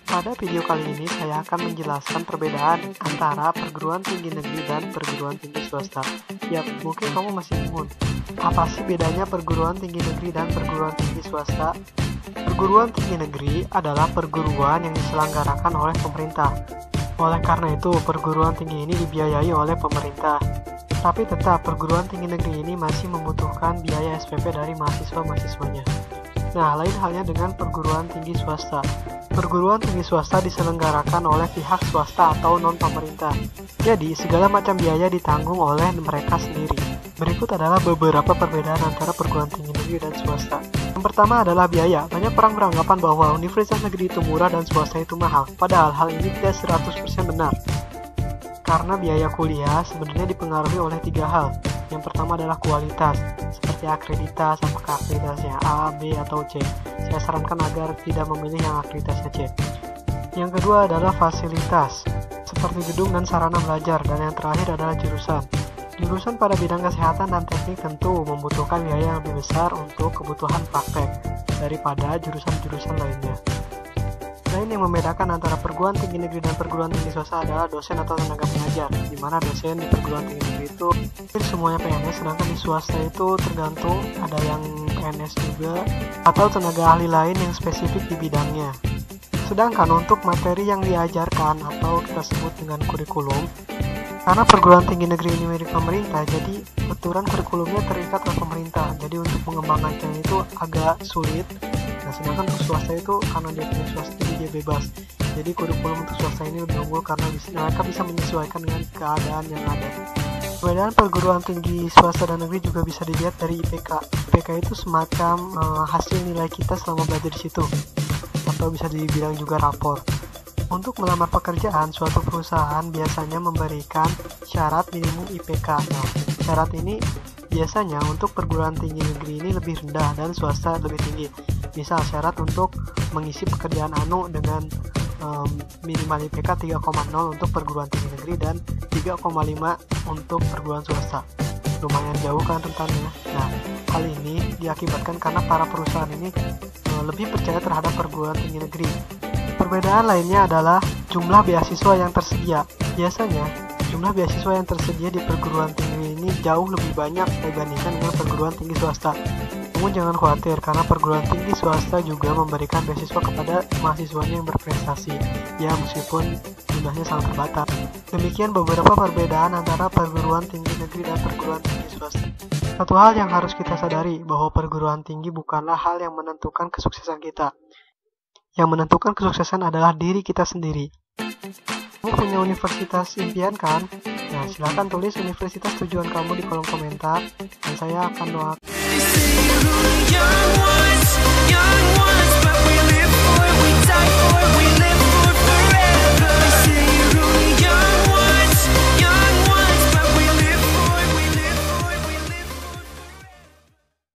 Pada video kali ini saya akan menjelaskan perbedaan antara perguruan tinggi negeri dan perguruan tinggi swasta. Ya, mungkin kamu masih bingung. Apa sih bedanya perguruan tinggi negeri dan perguruan tinggi swasta? Perguruan tinggi negeri adalah perguruan yang diselenggarakan oleh pemerintah. Oleh karena itu, perguruan tinggi ini dibiayai oleh pemerintah. Tapi tetap, perguruan tinggi negeri ini masih membutuhkan biaya SPP dari mahasiswa-mahasiswanya. Nah, lain halnya dengan perguruan tinggi swasta. Perguruan tinggi swasta diselenggarakan oleh pihak swasta atau non-pemerintah. Jadi, segala macam biaya ditanggung oleh mereka sendiri. Berikut adalah beberapa perbedaan antara perguruan tinggi negeri dan swasta. Yang pertama adalah biaya. Banyak orang beranggapan bahwa universitas negeri itu murah dan swasta itu mahal. Padahal hal ini tidak 100% benar. Karena biaya kuliah sebenarnya dipengaruhi oleh 3 hal. Yang pertama adalah kualitas, seperti akreditas, apakah akreditasnya A, B, atau C. Saya sarankan agar tidak memilih yang akreditasnya C. Yang kedua adalah fasilitas, seperti gedung dan sarana belajar. Dan yang terakhir adalah jurusan. Jurusan pada bidang kesehatan dan teknik tentu membutuhkan biaya yang lebih besar untuk kebutuhan praktek daripada jurusan-jurusan lainnya. Lain yang membedakan antara perguruan tinggi negeri dan perguruan tinggi swasta adalah dosen atau tenaga pengajar, di mana dosen di perguruan tinggi negeri itu semuanya PNS, sedangkan di swasta itu tergantung, ada yang PNS juga atau tenaga ahli lain yang spesifik di bidangnya. Sedangkan untuk materi yang diajarkan atau kita sebut dengan kurikulum, karena perguruan tinggi negeri ini milik pemerintah, jadi aturan kurikulumnya terikat oleh pemerintah. Jadi untuk mengembangkannya itu agak sulit. Nah, sedangkan untuk swasta itu karena dia punya swasta, jadi dia bebas. Jadi kurikulum untuk swasta ini lebih unggul karena mereka bisa menyesuaikan dengan keadaan yang ada. Perbedaan perguruan tinggi swasta dan negeri juga bisa dilihat dari IPK. IPK itu semacam hasil nilai kita selama belajar di situ, atau bisa dibilang juga rapor. Untuk melamar pekerjaan, suatu perusahaan biasanya memberikan syarat minimum IPK. Nah, syarat ini biasanya untuk perguruan tinggi negeri ini lebih rendah dan swasta lebih tinggi. Misal syarat untuk mengisi pekerjaan dengan minimal IPK 3,0 untuk perguruan tinggi negeri dan 3,5 untuk perguruan swasta. Lumayan jauh kan rentannya. Nah, hal ini diakibatkan karena para perusahaan ini lebih percaya terhadap perguruan tinggi negeri. Perbedaan lainnya adalah jumlah beasiswa yang tersedia. Biasanya, jumlah beasiswa yang tersedia di perguruan tinggi ini jauh lebih banyak dibandingkan dengan perguruan tinggi swasta. Namun jangan khawatir, karena perguruan tinggi swasta juga memberikan beasiswa kepada mahasiswanya yang berprestasi. Ya, meskipun jumlahnya sangat terbatas. Demikian beberapa perbedaan antara perguruan tinggi negeri dan perguruan tinggi swasta. Satu hal yang harus kita sadari, bahwa perguruan tinggi bukanlah hal yang menentukan kesuksesan kita. Yang menentukan kesuksesan adalah diri kita sendiri. Kamu punya universitas impian kan? Nah, silakan tulis universitas tujuan kamu di kolom komentar, dan saya akan doakan.